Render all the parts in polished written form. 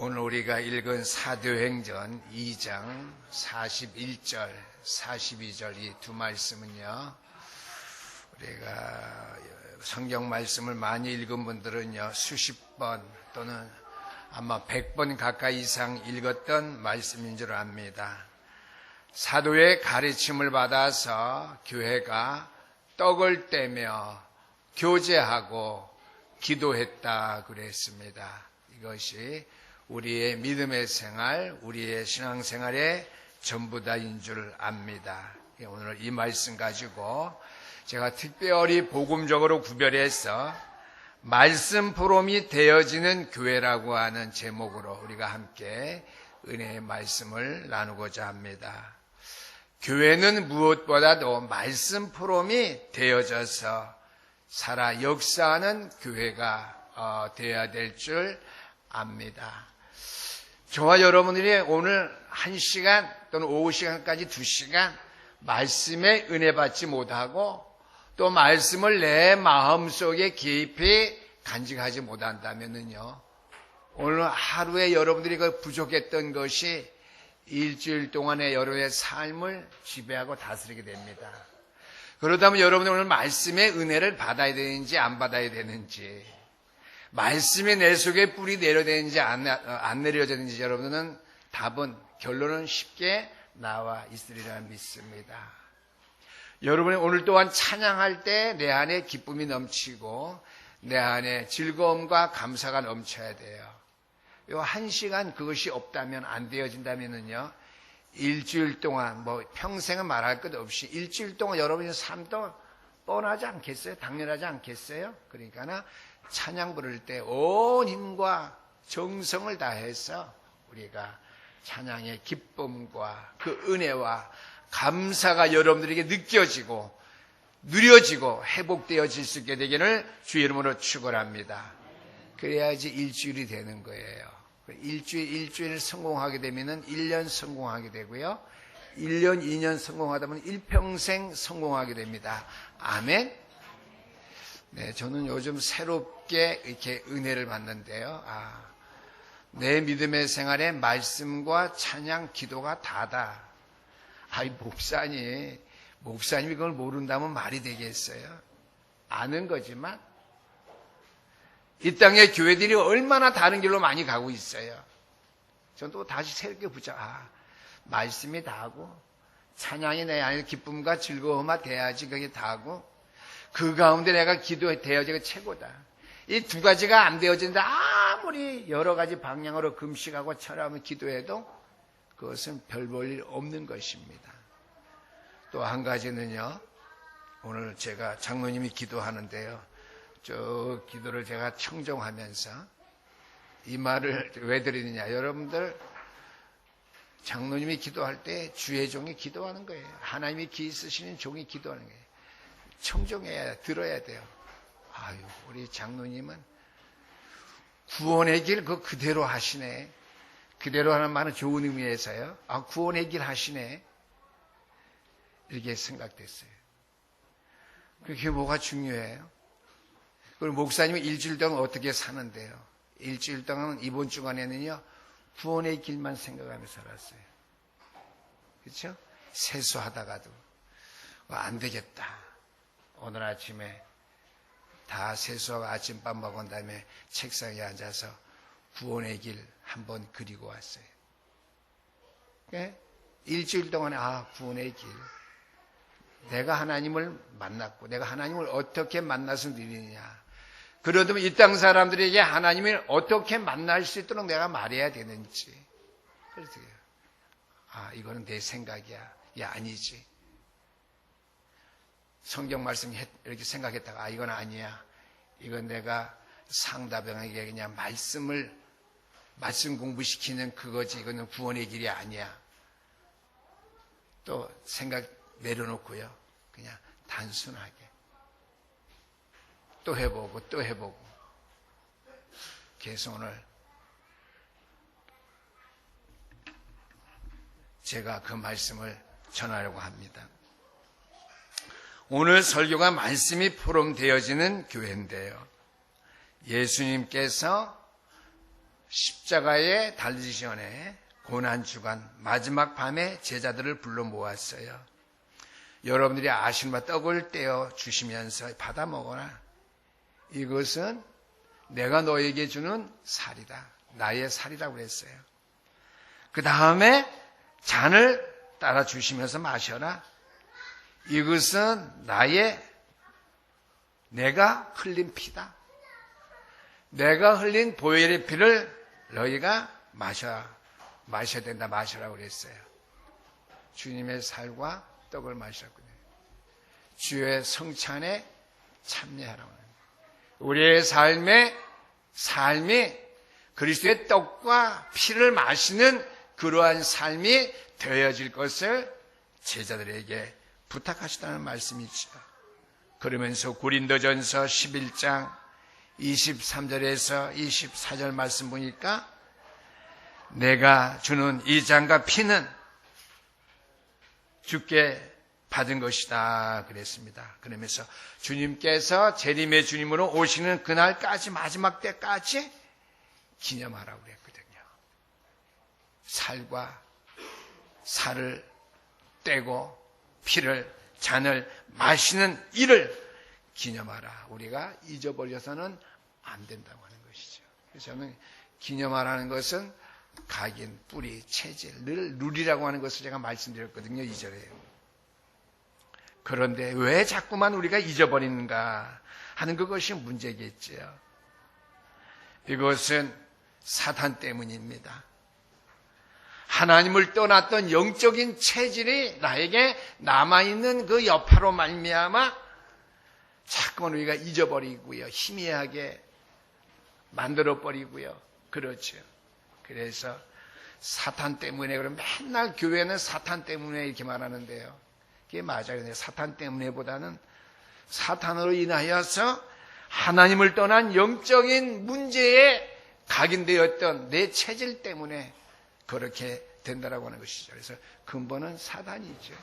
오늘 우리가 읽은 사도행전 2장 41절, 42절 이 두 말씀은요, 우리가 성경 말씀을 많이 읽은 분들은요, 수십 번 또는 아마 100번 가까이 이상 읽었던 말씀인 줄 압니다. 사도의 가르침을 받아서 교회가 떡을 떼며 교제하고 기도했다 그랬습니다. 이것이 우리의 믿음의 생활, 우리의 신앙생활의 전부 다인 줄 압니다. 오늘 이 말씀 가지고 제가 특별히 복음적으로 구별해서 말씀 포럼이 되어지는 교회라고 하는 제목으로 우리가 함께 은혜의 말씀을 나누고자 합니다. 교회는 무엇보다도 말씀 포럼이 되어져서 살아 역사하는 교회가 되어야 될 줄 압니다. 저와 여러분들이 오늘 1시간 또는 오후 시간까지 2시간 말씀에 은혜 받지 못하고 또 말씀을 내 마음속에 깊이 간직하지 못한다면요, 오늘 하루에 여러분들이 그 부족했던 것이 일주일 동안의 여러분의 삶을 지배하고 다스리게 됩니다. 그렇다면 여러분은 오늘 말씀의 은혜를 받아야 되는지 안 받아야 되는지, 말씀이 내 속에 뿌리 내려야 되는지 안 내려야 되는지 여러분은 답은, 결론은 쉽게 나와 있으리라 믿습니다. 여러분이 오늘 또한 찬양할 때 내 안에 기쁨이 넘치고 내 안에 즐거움과 감사가 넘쳐야 돼요. 요 1시간 그것이 없다면, 안 되어진다면은요, 일주일 동안, 평생은 말할 것 없이 일주일 동안 여러분의 삶도 뻔하지 않겠어요? 당연하지 않겠어요? 그러니까 찬양 부를 때 온 힘과 정성을 다해서 우리가 찬양의 기쁨과 그 은혜와 감사가 여러분들에게 느껴지고 누려지고 회복되어질 수 있게 되기를 주의 이름으로 축원합니다. 그래야지 일주일이 되는 거예요. 일주일 성공하게 되면은 1년 성공하게 되고요, 1년, 2년 성공하다 보면 일평생 성공하게 됩니다. 아멘. 네, 저는 요즘 새롭게 이렇게 은혜를 받는데요. 내 믿음의 생활에 말씀과 찬양, 기도가 다다. 목사님이 그걸 모른다면 말이 되겠어요? 아는 거지만 이 땅의 교회들이 얼마나 다른 길로 많이 가고 있어요. 전 또 다시 새롭게 말씀이 다하고 찬양이 내 안에 기쁨과 즐거움이 돼야지 그게 다하고, 그 가운데 내가 기도되어지가 최고다. 이 두 가지가 안 되어진다. 아무리 여러 가지 방향으로 금식하고 철하며 기도해도 그것은 별 볼 일 없는 것입니다. 또 한 가지는요, 오늘 제가 장로님이 기도하는데요, 저 기도를 제가 청정하면서 이 말을 왜 드리느냐, 여러분들 장로님이 기도할 때 주의 종이 기도하는 거예요. 하나님이 기 쓰시는 종이 기도하는 거예요. 청정해야, 들어야 돼요. 우리 장로님은 구원의 길 그대로 하시네. 그대로 하는 말은 좋은 의미에서요. 구원의 길 하시네. 이렇게 생각됐어요. 그게 뭐가 중요해요? 그리고 목사님이 일주일 동안 어떻게 사는데요? 일주일 동안 이번 주간에는요, 구원의 길만 생각하며 살았어요. 그렇죠? 세수하다가도 안 되겠다. 오늘 아침에 다 세수하고 아침밥 먹은 다음에 책상에 앉아서 구원의 길 한번 그리고 왔어요. 네? 일주일 동안에 구원의 길. 내가 하나님을 만났고 내가 하나님을 어떻게 만나서 누리느냐. 그러면 이 땅 사람들에게 하나님을 어떻게 만날 수 있도록 내가 말해야 되는지. 그래서 이거는 내 생각이야. 아니지. 성경 말씀 이렇게 생각했다가 이건 아니야. 이건 내가 상대방에게 그냥 말씀 공부시키는 그거지. 이거는 구원의 길이 아니야. 또 생각 내려놓고요, 그냥 단순하게 또 해보고 계속 오늘 제가 그 말씀을 전하려고 합니다. 오늘 설교가 말씀이 포럼되어지는 교회인데요, 예수님께서 십자가에 달리기 전에 고난주간 마지막 밤에 제자들을 불러 모았어요. 여러분들이 아시는 바 떡을 떼어 주시면서 받아 먹어라. 이것은 내가 너에게 주는 살이다. 나의 살이라고 그랬어요. 그 다음에 잔을 따라 주시면서 마셔라. 이것은 내가 흘린 피다. 내가 흘린 보혈의 피를 너희가 마셔야 된다. 마셔라고 그랬어요. 주님의 살과 떡을 마셨거든요. 주의 성찬에 참여하라고 합니다. 우리의 삶이 그리스도의 떡과 피를 마시는 그러한 삶이 되어질 것을 제자들에게 부탁하시다는 말씀이죠. 그러면서 고린도전서 11장 23절에서 24절 말씀 보니까 내가 주는 이 잔과 피는 주께 받은 것이다 그랬습니다. 그러면서 주님께서 재림의 주님으로 오시는 그날까지 마지막 때까지 기념하라고 그랬거든요. 살을 떼고 잔을 마시는 일을 기념하라. 우리가 잊어버려서는 안 된다고 하는 것이죠. 그래서 저는 기념하라는 것은 각인, 뿌리, 체질, 늘 룰이라고 하는 것을 제가 말씀드렸거든요. 2절에. 그런데 왜 자꾸만 우리가 잊어버리는가 하는 그것이 문제겠지요. 이것은 사탄 때문입니다. 하나님을 떠났던 영적인 체질이 나에게 남아있는 그 여파로 말미암아 자꾸만 우리가 잊어버리고요. 희미하게 만들어버리고요. 그렇죠. 그래서 사탄 때문에, 그럼 맨날 교회는 사탄 때문에 이렇게 말하는데요. 그게 맞아요. 사탄 때문에보다는 사탄으로 인하여서 하나님을 떠난 영적인 문제에 각인되었던 내 체질 때문에 그렇게 된다라고 하는 것이죠. 그래서 근본은 사탄이죠.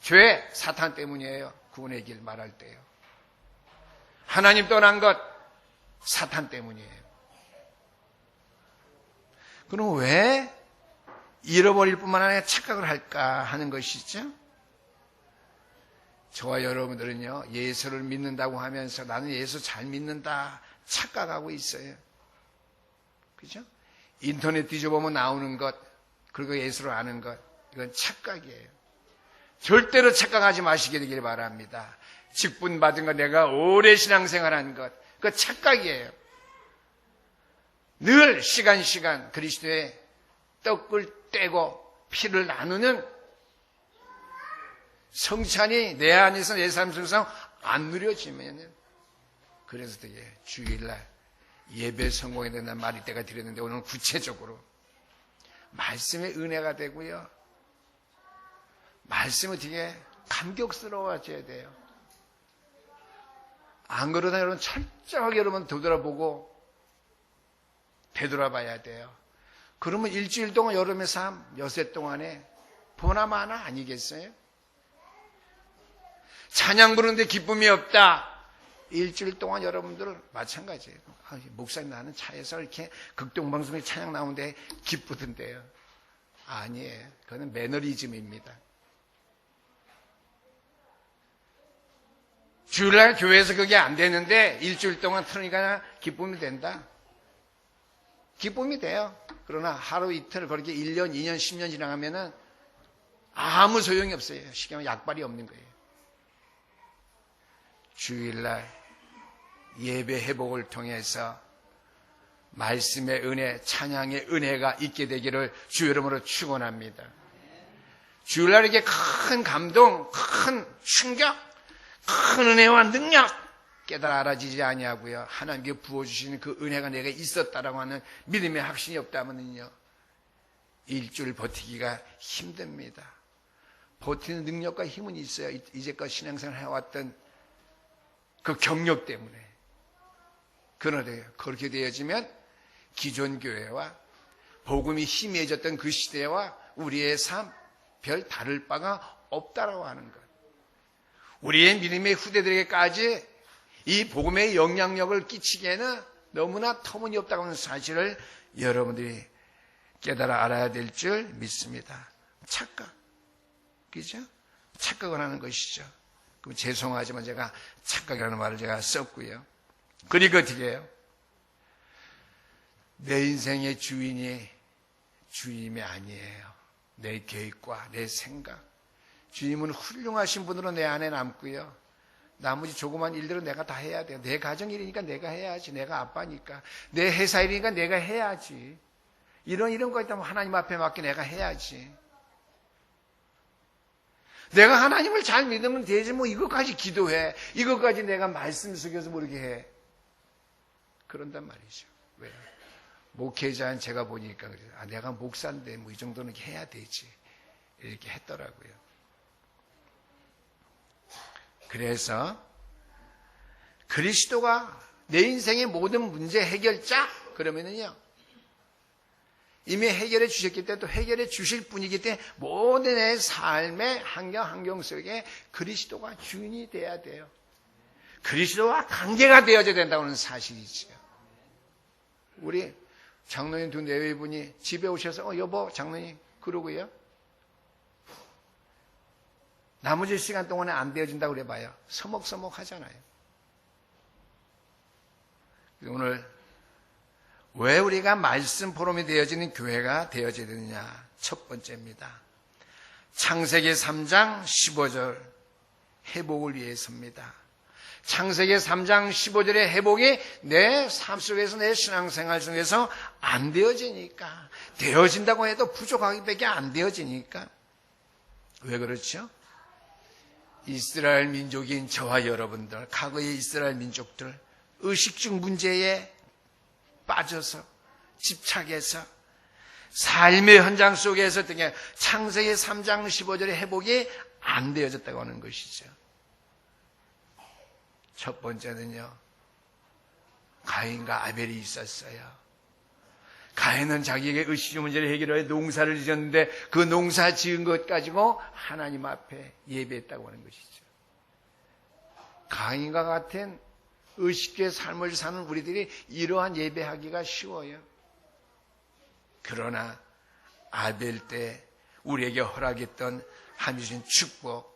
죄, 사탄 때문이에요. 구원의 길 말할 때요. 하나님 떠난 것, 사탄 때문이에요. 그럼 왜 잃어버릴 뿐만 아니라 착각을 할까 하는 것이죠. 저와 여러분들은요, 예수를 믿는다고 하면서 나는 예수 잘 믿는다 착각하고 있어요. 그죠? 인터넷 뒤져보면 나오는 것, 그리고 예수를 아는 것, 이건 착각이에요. 절대로 착각하지 마시게 되길 바랍니다. 직분 받은 것, 내가 오래 신앙생활한 것, 그거 착각이에요. 늘 시간 그리스도의 떡을 떼고 피를 나누는 성찬이 내 안에서 내 삶 속에서 안 누려지면, 그래서 되게 주일날 예배 성공해야 된다는 말이 때가 드렸는데, 오늘 구체적으로 말씀의 은혜가 되고요, 말씀은 되게 감격스러워져야 돼요. 안 그러다 여러분 철저하게 여러분 되돌아보고 되돌아봐야 돼요. 그러면 일주일 동안 여름의 삶, 여세 동안에 보나마나 아니겠어요? 찬양 부르는데 기쁨이 없다. 일주일 동안 여러분들 마찬가지예요. 목사님, 나는 차에서 이렇게 극동방송에 찬양 나오는데 기쁘던데요. 아니에요. 그거는 매너리즘입니다. 주일날 교회에서 그게 안 되는데 일주일 동안 틀으니까 기쁨이 된다. 기쁨이 돼요. 그러나 하루 이틀 그렇게 1년, 2년, 10년 지나가면은 아무 소용이 없어요. 쉽게 말하면 약발이 없는 거예요. 주일날 예배 회복을 통해서 말씀의 은혜, 찬양의 은혜가 있게 되기를 주 이름으로 축원합니다. 주일날 이렇게 큰 감동, 큰 충격, 큰 은혜와 능력 깨달아 알아지지 아니하고요, 하나님께 부어주시는 그 은혜가 내게 있었다라고 하는 믿음의 확신이 없다면요, 일주일 버티기가 힘듭니다. 버티는 능력과 힘은 있어요. 이제껏 신앙생활 해왔던 그 경력 때문에. 그런데 그렇게 되어지면 기존 교회와 복음이 희미해졌던 그 시대와 우리의 삶 별 다를 바가 없다라고 하는 것. 우리의 믿음의 후대들에게까지 이 복음의 영향력을 끼치기에는 너무나 터무니없다고 하는 사실을 여러분들이 깨달아 알아야 될 줄 믿습니다. 착각. 그죠? 착각을 하는 것이죠. 그럼 죄송하지만 제가 착각이라는 말을 제가 썼고요. 그리고 어떻게 해요? 내 인생의 주인이 주님이 아니에요. 내 계획과 내 생각. 주님은 훌륭하신 분으로 내 안에 남고요. 나머지 조그만 일들은 내가 다 해야 돼요. 내 가정일이니까 내가 해야지. 내가 아빠니까. 내 회사 일이니까 내가 해야지. 이런 거 있다면 하나님 앞에 맡겨 내가 해야지. 내가 하나님을 잘 믿으면 되지 뭐 이것까지 기도해. 이것까지 내가 말씀 속에서 모르게 해. 그런단 말이죠. 왜요? 목회자인 제가 보니까 그래요. 아, 내가 목사인데 뭐 이 정도는 해야 되지. 이렇게 했더라고요. 그래서 그리스도가 내 인생의 모든 문제 해결자 그러면은요. 이미 해결해 주셨기 때문에 또 해결해 주실 분이기 때문에 모든 내 삶의 환경 속에 그리스도가 주인이 돼야 돼요. 그리스도와 관계가 되어져야 된다는 사실이죠. 우리 장로님 두 내외분이 집에 오셔서 여보 장로님 그러고요. 나머지 시간 동안에 안 되어진다고 그래봐요. 서먹서먹 하잖아요. 오늘 왜 우리가 말씀 포럼이 되어지는 교회가 되어져야 되느냐. 첫 번째입니다. 창세기 3장 15절 회복을 위해서입니다. 창세기 3장 15절의 회복이 내 삶 속에서 내 신앙생활 중에서 안 되어지니까 되어진다고 해도 부족하기밖에 안 되어지니까 왜 그렇죠? 이스라엘 민족인 저와 여러분들 과거의 이스라엘 민족들 의식주 문제에 빠져서 집착해서 삶의 현장 속에서 등에 창세기 3장 15절의 회복이 안 되어졌다고 하는 것이죠. 첫 번째는요. 가인과 아벨이 있었어요. 가인은 자기에게 의식주 문제를 해결해 농사를 지었는데 그 농사 지은 것 가지고 하나님 앞에 예배했다고 하는 것이죠. 가인과 같은 의식주의 삶을 사는 우리들이 이러한 예배하기가 쉬워요. 그러나 아벨 때 우리에게 허락했던 하나님이 주신 축복,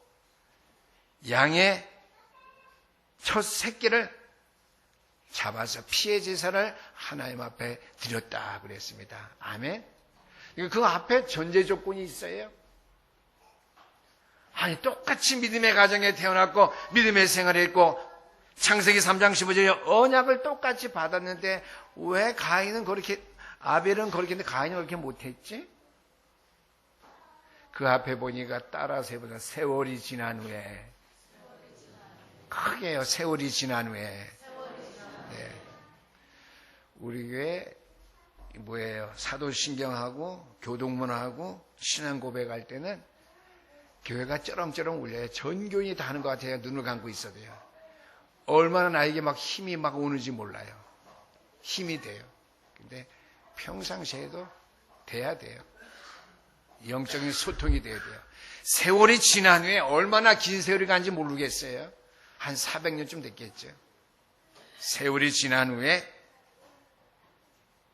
양의 첫 새끼를 잡아서 피해 제사를 하나님 앞에 드렸다 그랬습니다. 아멘. 그 앞에 전제 조건이 있어요. 아니 똑같이 믿음의 가정에 태어났고 믿음의 생활을 했고 창세기 3장 15절에 언약을 똑같이 받았는데 왜 가인은 그렇게 아벨은 그렇게 했는데 가인은 그렇게 못했지? 그 앞에 보니까 따라서 해보자. 세월이 지난 후에 크게요. 세월이 지난 후에 네. 우리 교회 뭐예요? 사도신경하고 교동문하고 신앙 고백할 때는 교회가 쩌렁쩌렁 울려요. 전 교인이 다 하는 것 같아요. 눈을 감고 있어도요. 얼마나 나에게 막 힘이 막 오는지 몰라요. 힘이 돼요. 근데 평상시에도 돼야 돼요. 영적인 소통이 돼야 돼요. 세월이 지난 후에 얼마나 긴 세월이 간지 모르겠어요. 한 400년쯤 됐겠죠. 세월이 지난 후에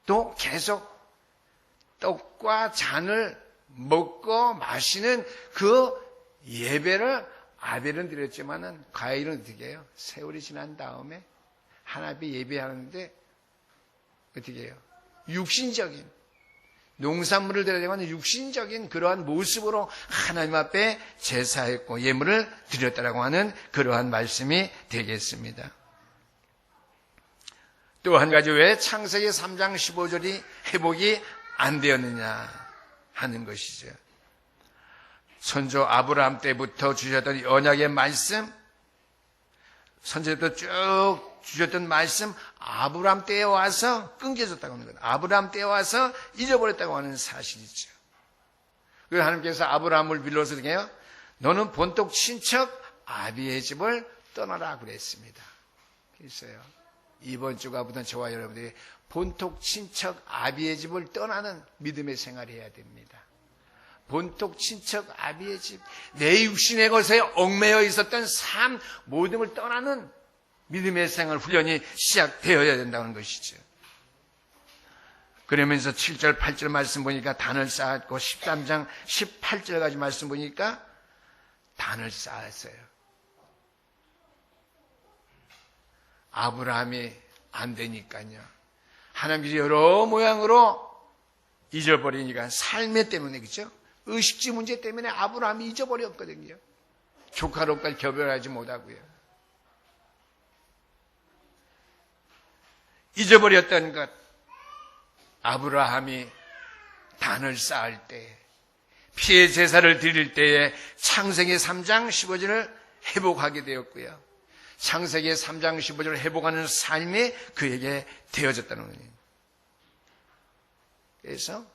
또 계속 떡과 잔을 먹고 마시는 그 예배를 아벨은 드렸지만은 가인은 어떻게 해요? 세월이 지난 다음에 하나님 앞에 예배하는데 어떻게 해요? 육신적인 농산물을 드려야 되면 육신적인 그러한 모습으로 하나님 앞에 제사했고 예물을 드렸다라고 하는 그러한 말씀이 되겠습니다. 또 한 가지 왜 창세기 3장 15절이 회복이 안 되었느냐 하는 것이죠. 선조 아브라함 때부터 주셨던 언약의 말씀, 선조부터 쭉 주셨던 말씀, 아브라함 때에 와서 끊겨졌다고 하는 거예요. 아브라함 때에 와서 잊어버렸다고 하는 사실이죠. 그래서 하나님께서 아브라함을 불러서 이렇게 해요. 너는 본토 친척 아비의 집을 떠나라 그랬습니다. 그래서요. 이번 주가부터 저와 여러분들이 본토 친척 아비의 집을 떠나는 믿음의 생활을 해야 됩니다. 본토 친척 아비의 집, 내 육신의 것에 얽매여 있었던 삶 모든 걸 떠나는 믿음의 생활 훈련이 시작되어야 된다는 것이죠. 그러면서 7절, 8절 말씀 보니까 단을 쌓았고 13장 18절까지 말씀 보니까 단을 쌓았어요. 아브라함이 안 되니까요. 하나님이 여러 모양으로 잊어버리니까 삶의 때문에, 그렇죠? 의식주 문제 때문에 아브라함이 잊어버렸거든요. 조카 롯까지 교배하지 못하고요. 잊어버렸던 것, 아브라함이 단을 쌓을 때, 피해 제사를 드릴 때에 창세기 3장 15절을 회복하게 되었고요. 창세기 3장 15절을 회복하는 삶이 그에게 되어졌다는 거예요. 그래서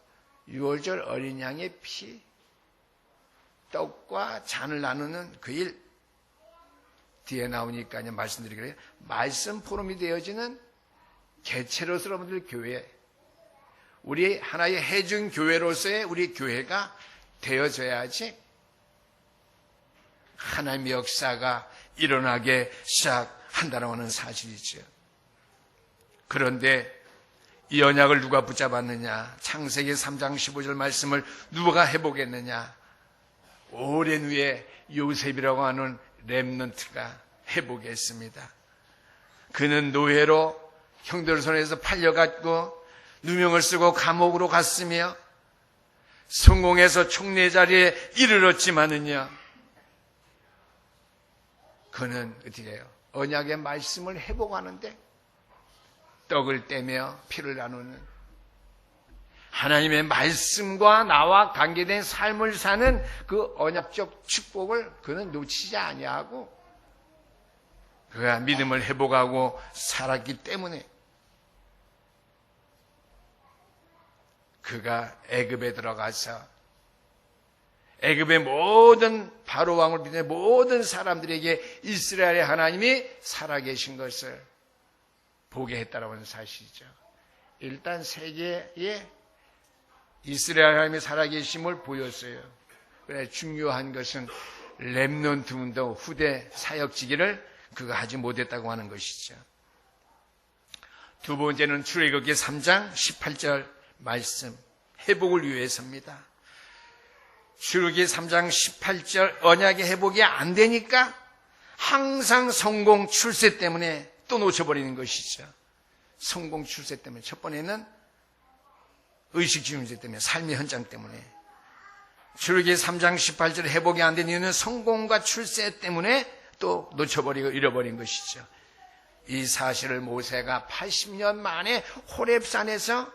6월절 어린 양의 피, 떡과 잔을 나누는 그 일 뒤에 나오니까요. 말씀드리기로 해요. 말씀 포럼이 되어지는 개체로서 여러분들 교회, 우리 하나의 해중 교회로서의 우리 교회가 되어져야지 하나님의 역사가 일어나게 시작한다는 하는 사실이죠. 그런데 이 언약을 누가 붙잡았느냐? 창세기 3장 15절 말씀을 누가 회복했느냐? 오랜 후에 요셉이라고 하는 렘넌트가 회복했습니다. 그는 노예로 형들 손에서 팔려갔고 누명을 쓰고 감옥으로 갔으며 성공해서 총리 자리에 이르렀지만은요, 그는 어떻게 해요? 언약의 말씀을 회복하는데 떡을 떼며 피를 나누는 하나님의 말씀과 나와 관계된 삶을 사는 그 언약적 축복을 그는 놓치지 아니하고 그가 믿음을 회복하고 살았기 때문에 그가 애굽에 들어가서 애굽의 모든 바로 왕을 비롯해 모든 사람들에게 이스라엘의 하나님이 살아계신 것을 보게 했다라고 하는 사실이죠. 일단 세계에 이스라엘 하나님이 살아계심을 보였어요. 그래 중요한 것은 렘넌트 운동 후대 사역지기를 그가 하지 못했다고 하는 것이죠. 두 번째는 출애굽기 3장 18절 말씀, 회복을 위해서입니다. 출애굽기 3장 18절 언약의 회복이 안 되니까 항상 성공 출세 때문에 또 놓쳐버리는 것이죠. 성공 출세 때문에. 첫 번에는 의식주 문제 때문에, 삶의 현장 때문에. 출애굽기 3장 18절 회복이 안 된 이유는 성공과 출세 때문에 또 놓쳐버리고 잃어버린 것이죠. 이 사실을 모세가 80년 만에 호렙산에서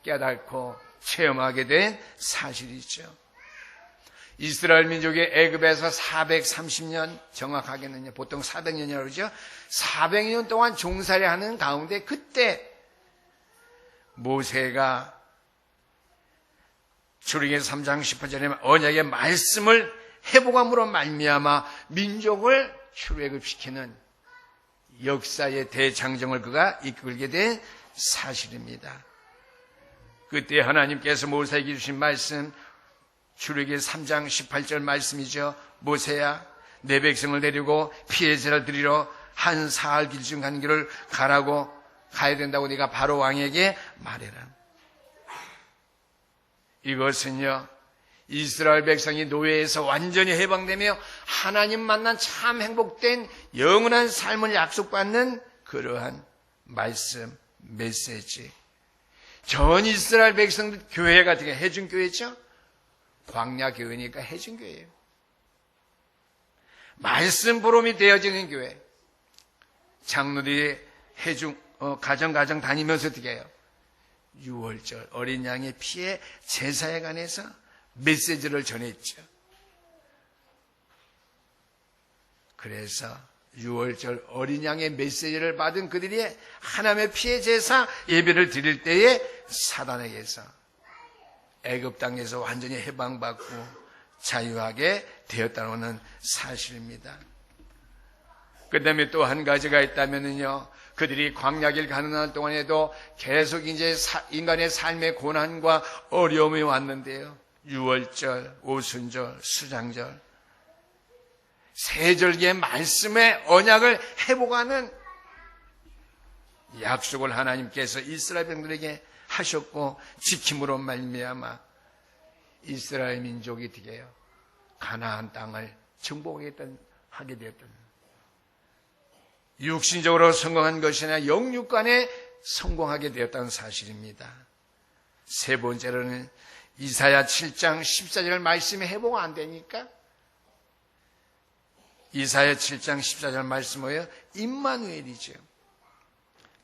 깨닫고 체험하게 된 사실이죠. 이스라엘 민족이 애굽에서 430년, 정확하게는요, 보통 400년이라고 그러죠. 400년 동안 종살이 하는 가운데 그때 모세가 출애굽기 3장 18절에 언약의 말씀을 회복함으로 말미암아 민족을 출애굽시키는 역사의 대장정을 그가 이끌게 된 사실입니다. 그때 하나님께서 모세에게 주신 말씀, 출애굽기 3장 18절 말씀이죠. 모세야, 내 백성을 데리고 피의 제사를 드리러 한 사흘 길 중 한 길을 가라고, 가야 된다고 네가 바로 왕에게 말해라. 이것은요, 이스라엘 백성이 노예에서 완전히 해방되며 하나님 만난 참 행복된 영원한 삶을 약속받는 그러한 말씀, 메시지. 전 이스라엘 백성들 교회가 어떻게 해중교회죠? 광야교회니까 해중교회예요. 말씀 보름이 되어지는 교회. 장로들이 가정 다니면서 어떻게 해요? 6월절 어린 양의 피에 제사에 관해서 메시지를 전했죠. 그래서 6월절 어린 양의 메시지를 받은 그들이 하나님의 피의 제사 예배를 드릴 때에 사단에게서 애굽 땅에서 완전히 해방받고 자유하게 되었다는 사실입니다. 그 다음에 또 한 가지가 있다면요, 그들이 광야길 가는 날 동안에도 계속 이제 인간의 삶의 고난과 어려움이 왔는데요. 6월절, 오순절, 수장절, 세절기의 말씀의 언약을 회복하는 약속을 하나님께서 이스라엘 백성들에게 하셨고 지킴으로 말미암아 이스라엘 민족이 되게요 가나안 땅을 정복하게 되었던 육신적으로 성공한 것이 아니라 영육간에 성공하게 되었다는 사실입니다. 세 번째로는 이사야 7장 14절 말씀이 회복 안 되니까 이사야 7장 14절 말씀 뭐예요? 임마누엘이죠.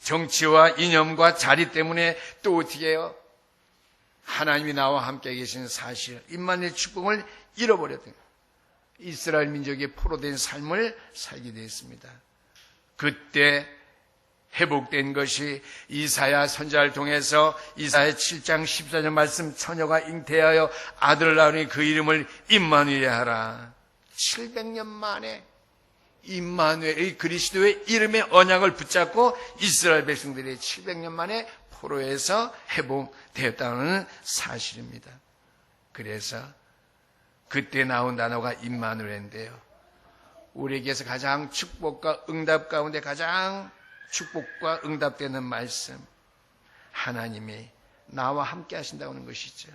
정치와 이념과 자리 때문에 또 어떻게 해요? 하나님이 나와 함께 계시는 사실, 임마누엘 축복을 잃어버렸던 이스라엘 민족이 포로된 삶을 살게 되었습니다. 그때 회복된 것이 이사야 선지자를 통해서 이사야 7장 14절 말씀 처녀가 잉태하여 아들을 낳으니 그 이름을 임마누엘 하라. 700년 만에 임마누엘 그리스도의 이름의 언약을 붙잡고 이스라엘 백성들이 700년 만에 포로에서 회복되었다는 사실입니다. 그래서 그때 나온 단어가 임마누엘인데요. 우리에게서 가장 축복과 응답 가운데 가장 축복과 응답되는 말씀, 하나님이 나와 함께 하신다고 하는 것이죠.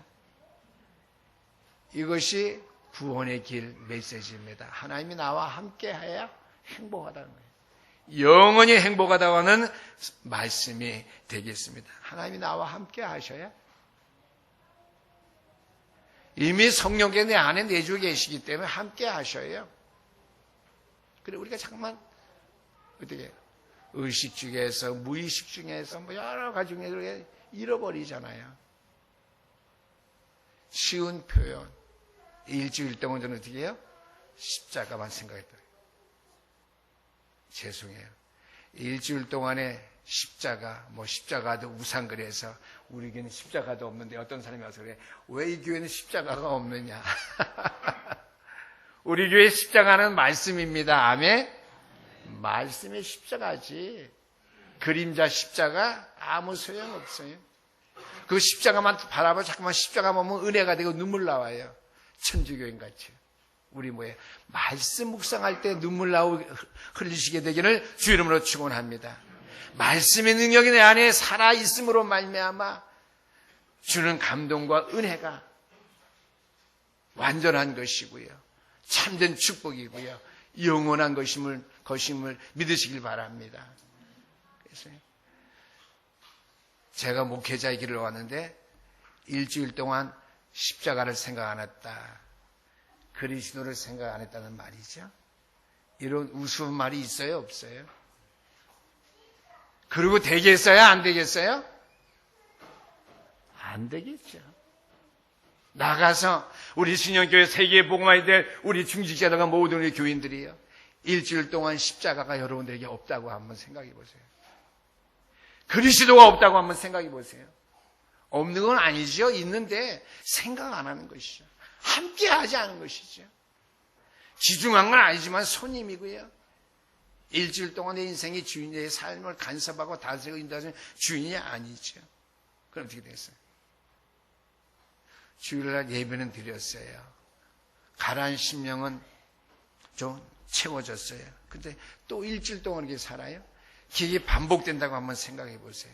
이것이 구원의 길 메시지입니다. 하나님이 나와 함께 해야 행복하다는 거예요. 영원히 행복하다고 하는 말씀이 되겠습니다. 하나님이 나와 함께 하셔야 이미 성령께서 내 안에 내주 계시기 때문에 함께 하셔요. 그래 우리가 잠깐만 어떻게 의식 중에서 무의식 중에서 뭐 여러 가지 중에 잃어버리잖아요. 쉬운 표현. 일주일 동안 저는 어떻게 해요? 십자가만 생각했더니 죄송해요. 일주일 동안에 십자가, 십자가도 우상 그래서 우리 교회는 십자가도 없는데 어떤 사람이 와서 그래. 왜 이 교회는 십자가가 없느냐. 우리 교회 십자가는 말씀입니다. 아멘. 말씀의 십자가지. 그림자 십자가 아무 소용없어요. 그 십자가만 바라봐 잠깐만 십자가 보면 은혜가 되고 눈물 나와요. 천주교인 같이. 우리 뭐예요? 말씀 묵상할 때 눈물 흘리시게 되기를 주 이름으로 축원합니다. 말씀의 능력이 내 안에 살아 있음으로 말미암아 주는 감동과 은혜가 완전한 것이고요. 참된 축복이고요. 영원한 것임을 믿으시길 바랍니다. 그래서 제가 목회자의 길을 왔는데 일주일 동안 십자가를 생각 안 했다. 그리스도를 생각 안 했다는 말이죠. 이런 우스운 말이 있어요? 없어요? 그리고 되겠어요? 안 되겠어요? 안 되겠죠. 나가서 우리 신영교회 세계에 복음화해야 될 우리 중직자들과 모든 우리 교인들이요. 일주일 동안 십자가가 여러분들에게 없다고 한번 생각해 보세요. 그리스도가 없다고 한번 생각해 보세요. 없는 건 아니죠. 있는데 생각 안 하는 것이죠. 함께 하지 않은 것이죠. 지중한 건 아니지만 손님이고요. 일주일 동안 내 인생의 주인의 삶을 간섭하고 다스리고 인도하는 주인이 아니죠. 그럼 어떻게 됐어요? 주일날 예배는 드렸어요. 가라앉은 심령은 좀 채워졌어요. 근데 또 일주일 동안 이렇게 살아요? 이게 반복된다고 한번 생각해 보세요.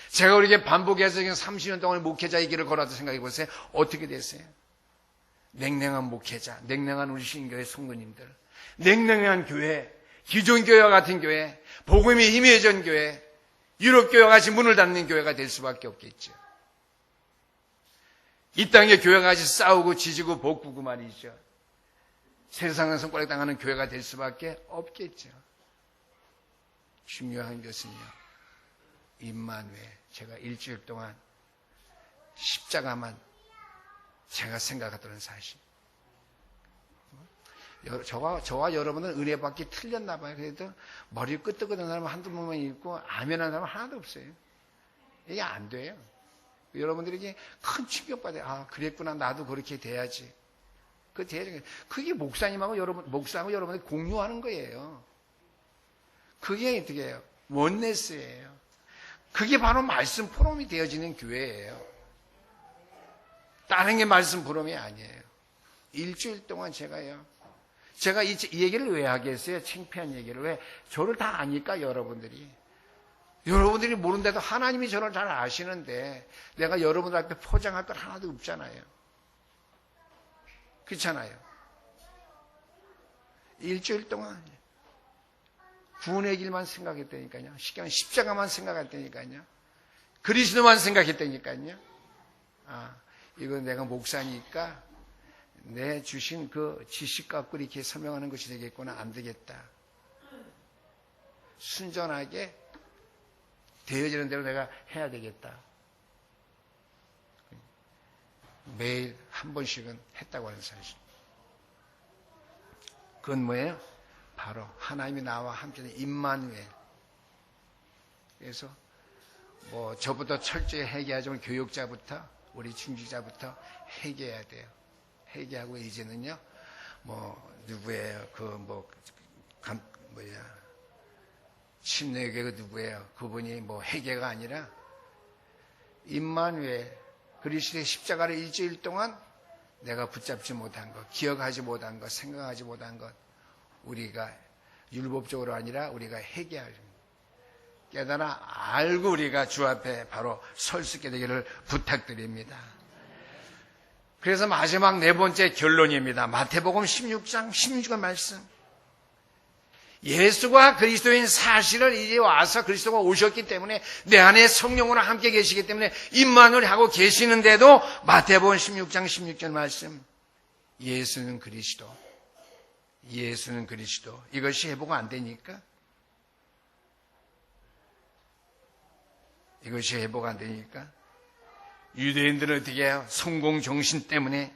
제가 이렇게 반복해서 30년 동안 목회자의 길을 걸어서 생각해 보세요. 어떻게 됐어요? 냉랭한 목회자, 냉랭한 우리 신교회 성도님들, 냉랭한 교회, 기존 교회와 같은 교회, 복음이 희미해진 교회, 유럽 교회와 같이 문을 닫는 교회가 될 수밖에 없겠죠. 이 땅에 교회가 같이 싸우고 지지고 볶고 말이죠. 세상은 손가락 당하는 교회가 될 수밖에 없겠죠. 중요한 것은요, 임마누엘, 제가 일주일 동안 십자가만 제가 생각하던 사실. 저와 여러분은 은혜 받기 틀렸나 봐요. 그래도 머리 끄떡끄덕한 사람은 한두 번만 있고 아멘하는 사람은 하나도 없어요. 이게 안 돼요. 여러분들에게 큰 충격받아요. 아, 그랬구나. 나도 그렇게 돼야지. 그게 목사님하고 목사하고 여러분이 공유하는 거예요. 그게 어떻게 해요? 원네스예요. 그게 바로 말씀 포럼이 되어지는 교회예요. 다른 게 말씀 포럼이 아니에요. 일주일 동안 제가요, 제가 이 얘기를 왜 하겠어요? 창피한 얘기를. 왜? 저를 다 아니까, 여러분들이. 여러분들이 모르는데도 하나님이 저를 잘 아시는데 내가 여러분들 앞에 포장할 건 하나도 없잖아요. 그렇잖아요. 일주일 동안 구원의 길만 생각했다니까요. 십자가만 생각했다니까요. 그리스도만 생각했다니까요. 아, 이건 내가 목사니까 내 주신 그 지식 갖고 이렇게 설명하는 것이 되겠구나. 안 되겠다. 순전하게 되어지는 대로 내가 해야 되겠다. 매일 한 번씩은 했다고 하는 사실. 그건 뭐예요? 바로 하나님이 나와 함께 임마누엘. 그래서 뭐 저부터 철저히 회개하지만 교육자부터 우리 중직자부터 회개해야 돼요. 회개하고 이제는요, 뭐 누구예요? 침례교회 그 누구예요? 그분이 뭐 회개가 아니라 임마누엘 그리스도의 십자가를 일주일 동안 내가 붙잡지 못한 것, 기억하지 못한 것, 생각하지 못한 것, 우리가 율법적으로 아니라 우리가 회개할 깨달아 알고 우리가 주 앞에 바로 설 수 있게 되기를 부탁드립니다. 그래서 마지막 네 번째 결론입니다. 마태복음 16장 16절 말씀. 예수가 그리스도인 사실을 이제 와서 그리스도가 오셨기 때문에 내 안에 성령으로 함께 계시기 때문에 임마누엘 하고 계시는데도 마태복음 16장 16절 말씀. 예수는 그리스도. 예수는 그리스도. 이것이 회복 안 되니까? 이것이 회복 안 되니까? 유대인들은 어떻게 해요? 성공 정신 때문에,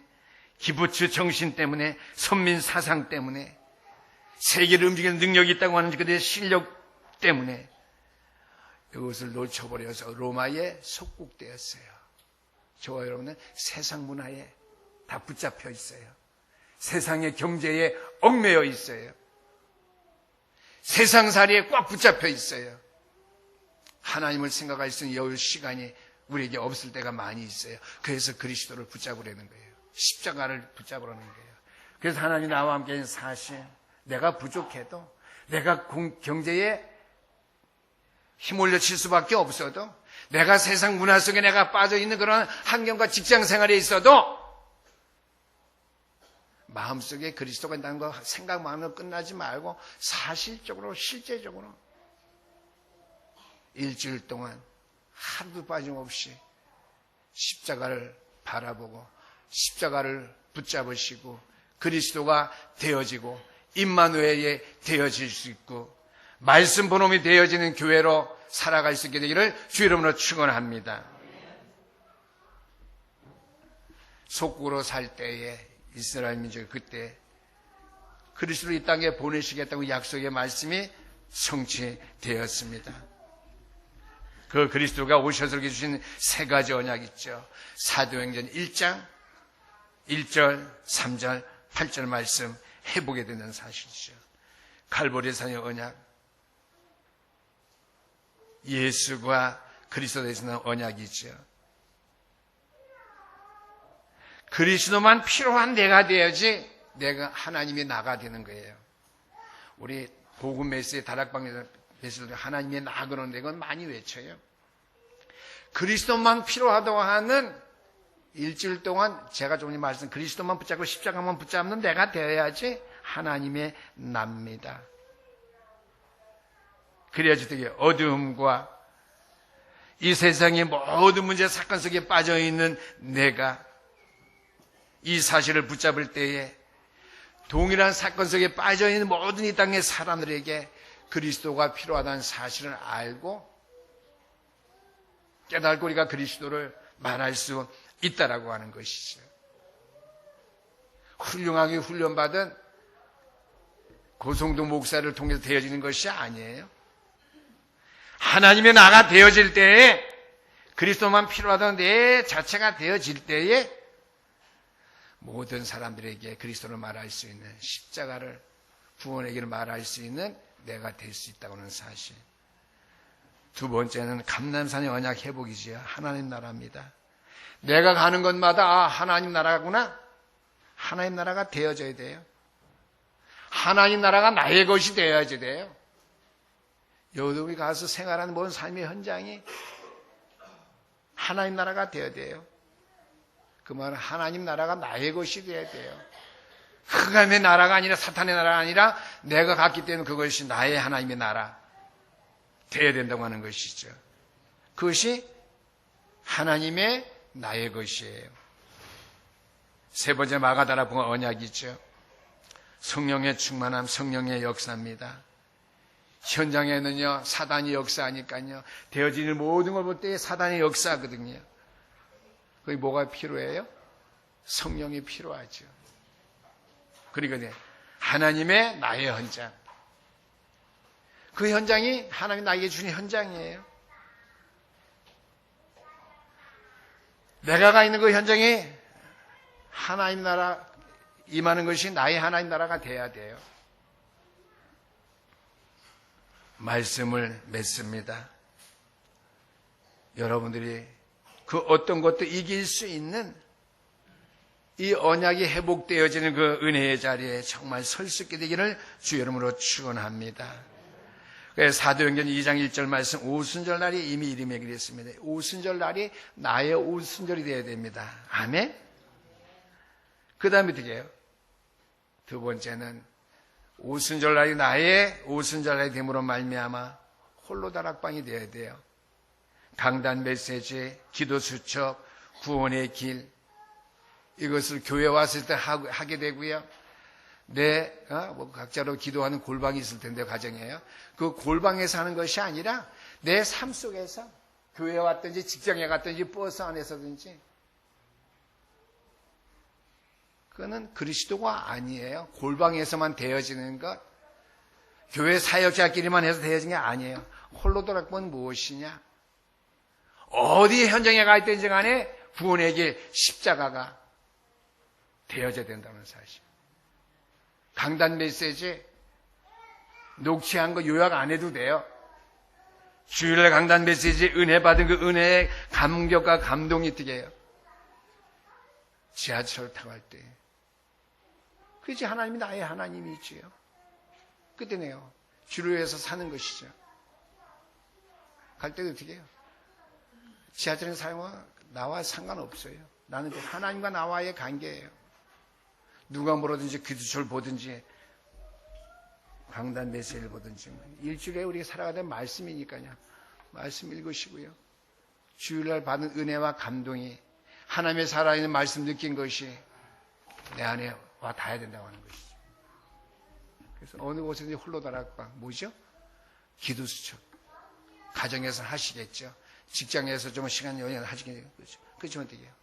기부츠 정신 때문에, 선민 사상 때문에, 세계를 움직이는 능력이 있다고 하는 그들의 실력 때문에 이것을 놓쳐버려서 로마에 속국되었어요. 저와 여러분은 세상 문화에 다 붙잡혀 있어요. 세상의 경제에 얽매여 있어요. 세상살이에 꽉 붙잡혀 있어요. 하나님을 생각할 수 있는 여유 시간이 우리에게 없을 때가 많이 있어요. 그래서 그리스도를 붙잡으려는 거예요. 십자가를 붙잡으려는 거예요. 그래서 하나님이 나와 함께 있는 사실, 내가 부족해도, 내가 경제에 힘올려 칠 수밖에 없어도, 내가 세상 문화 속에 내가 빠져있는 그런 환경과 직장 생활에 있어도 마음속에 그리스도가 있다는 거 생각만으로 끝나지 말고 사실적으로 실제적으로 일주일 동안 하루도 빠짐없이 십자가를 바라보고 십자가를 붙잡으시고 그리스도가 되어지고 임마누엘이 되어질 수 있고 말씀 본음이 되어지는 교회로 살아갈 수 있게 되기를 주 이름으로 축원합니다. 속국으로 살 때에 이스라엘 민족이 그때 그리스도를 이 땅에 보내시겠다고 약속의 말씀이 성취되었습니다. 그 그리스도가 오셔서 주신 세 가지 언약 있죠. 사도행전 1장 1절, 3절, 8절 말씀 해보게 되는 사실이죠. 갈보리산의 언약, 예수가 그리스도에서는 언약이죠. 그리스도만 필요한 내가 되어야지 내가 하나님이 나가 되는 거예요. 우리 복음 메시지 다락방에서 메시지 하나님의 나 그러는데 이건 많이 외쳐요. 그리스도만 필요하다고 하는 일주일 동안 제가 좀 말씀 그리스도만 붙잡고 십자가만 붙잡는 내가 되어야지 하나님의 납니다. 그래야지 되게 어두움과 이 세상의 모든 문제 사건 속에 빠져있는 내가 이 사실을 붙잡을 때에 동일한 사건 속에 빠져있는 모든 이 땅의 사람들에게 그리스도가 필요하다는 사실을 알고 깨달고 우리가 그리스도를 말할 수 있다라고 하는 것이죠. 훌륭하게 훈련받은 고성도 목사를 통해서 되어지는 것이 아니에요. 하나님의 나가 되어질 때에 그리스도만 필요하다는 내 자체가 되어질 때에 모든 사람들에게 그리스도를 말할 수 있는 십자가를 구원의 길을 말할 수 있는 내가 될 수 있다고 하는 사실. 두 번째는 감람산의 언약 회복이지요. 하나님 나라입니다. 내가 가는 곳마다 하나님 나라구나. 하나님 나라가 되어져야 돼요. 하나님 나라가 나의 것이 되어야지 돼요. 여기 가서 생활하는 모든 삶의 현장이 하나님 나라가 되어야 돼요. 그 말은 하나님 나라가 나의 것이 되어야 돼요. 흑암의 나라가 아니라 사탄의 나라가 아니라 내가 갖기 때문에 그것이 나의 하나님의 나라 되어야 된다고 하는 것이죠. 그것이 하나님의 나의 것이에요. 세 번째 마가다락방은 언약이죠. 성령의 충만함, 성령의 역사입니다. 현장에는요, 사단이 역사하니까요, 되어지는 모든 걸 볼 때 사단이 역사하거든요. 그게 뭐가 필요해요? 성령이 필요하죠. 그러니까 하나님의 나의 현장. 그 현장이 하나님이 나에게 주신 현장이에요. 내가 가 있는 그 현장이 하나님 나라 임하는 것이 나의 하나님 나라가 돼야 돼요. 말씀을 맺습니다. 여러분들이 그 어떤 것도 이길 수 있는 이 언약이 회복되어지는 그 은혜의 자리에 정말 설 수 있게 되기를 주 이름으로 축원합니다. 사도행전 2장 1절 말씀, 오순절 날이 이미 이름에 그랬습니다. 오순절 날이 나의 오순절이 되어야 됩니다. 아멘? 그 다음에 어떻게 해요? 두 번째는 오순절 날이 나의 오순절 날이 됨으로 말미암아 홀로 다락방이 되어야 돼요. 강단 메시지, 기도 수첩, 구원의 길, 이것을 교회 왔을 때 하게 되고요. 각자로 기도하는 골방이 있을 텐데, 가정이에요. 그 골방에서 하는 것이 아니라 내 삶 속에서 교회에 왔든지 직장에 갔든지 버스 안에서든지, 그거는 그리스도가 아니에요. 골방에서만 되어지는 것, 교회 사역자끼리만 해서 되어지는 게 아니에요. 홀로 다락방은 무엇이냐? 어디 현장에 가 있든지 간에 구원의 길, 십자가가 되어져야 된다는 사실. 강단 메시지 녹취한 거 요약 안 해도 돼요. 주일날 강단 메시지 은혜 받은 그 은혜의 감격과 감동이 어떻게 해요? 지하철 타고 할 때. 그렇지, 하나님이 나의 하나님이지요. 그때네요. 주를 위해서 사는 것이죠. 갈 때도 어떻게 해요? 지하철에서 사용은 나와 상관없어요. 나는 하나님과 나와의 관계예요. 누가 뭐라든지 기도철 보든지 강단 메시지를 보든지 일주일에 우리가 살아가는 말씀이니까요. 말씀 읽으시고요. 주일날 받은 은혜와 감동이 하나님의 살아있는 말씀 느낀 것이 내 안에 와 닿아야 된다고 하는 것이죠. 그래서 어느 곳에든지 홀로 다락방 뭐죠? 기도 수첩. 가정에서 하시겠죠. 직장에서 좀 시간 여행 하시겠죠. 그렇죠. 어떻게 해요?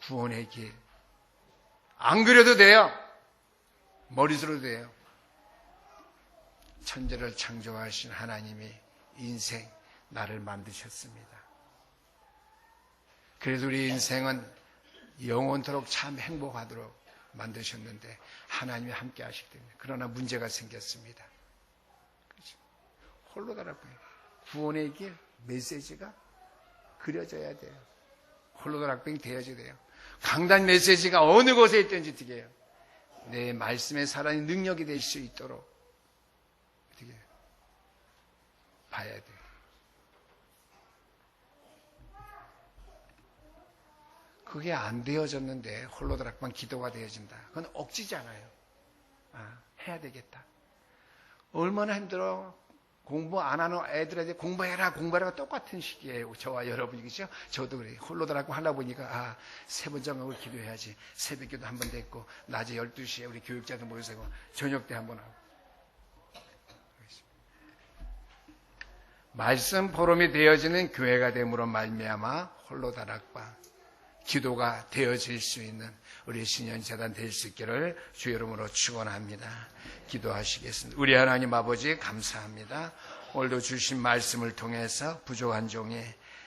구원의 길. 안 그려도 돼요. 머릿속으로 돼요. 천지를 창조하신 하나님이 인생 나를 만드셨습니다. 그래서 우리 인생은 영원토록 참 행복하도록 만드셨는데 하나님이 함께 하시기 때문에. 그러나 문제가 생겼습니다. 그렇죠? 홀로 다락방. 구원의 길 메시지가 그려져야 돼요. 홀로 다락방이 되어져야 돼요. 강단 메시지가 어느 곳에 있든지 어떻게 해요? 내 말씀에 살아있는 능력이 될 수 있도록 어떻게 해요? 봐야 돼요. 그게 안 되어졌는데 홀로 다락방 기도가 되어진다. 그건 억지잖아요. 해야 되겠다. 얼마나 힘들어. 공부 안 하는 애들한테 공부해라 똑같은 시기예요. 저와 여러분이. 그죠? 저도 그래요. 홀로 다락방 하다 보니까 세 번 정하고 기도해야지. 새벽기도 한 번 됐고 낮에 12시에 우리 교육자들 모여서 저녁 때 한 번 하고. 말씀 포럼이 되어지는 교회가 됨으로 말미암아 홀로 다락방 기도가 되어질 수 있는 우리 신년재단 될 수 있기를 주 이름으로 축원합니다. 기도하시겠습니다. 우리 하나님 아버지 감사합니다. 오늘도 주신 말씀을 통해서 부족한 종이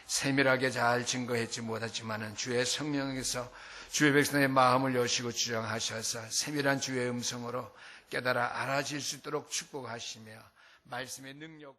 세밀하게 잘 증거했지 못하지만은 주의 성령에서 주의 백성의 마음을 여시고 주장하셔서 세밀한 주의 음성으로 깨달아 알아질 수 있도록 축복하시며 말씀의 능력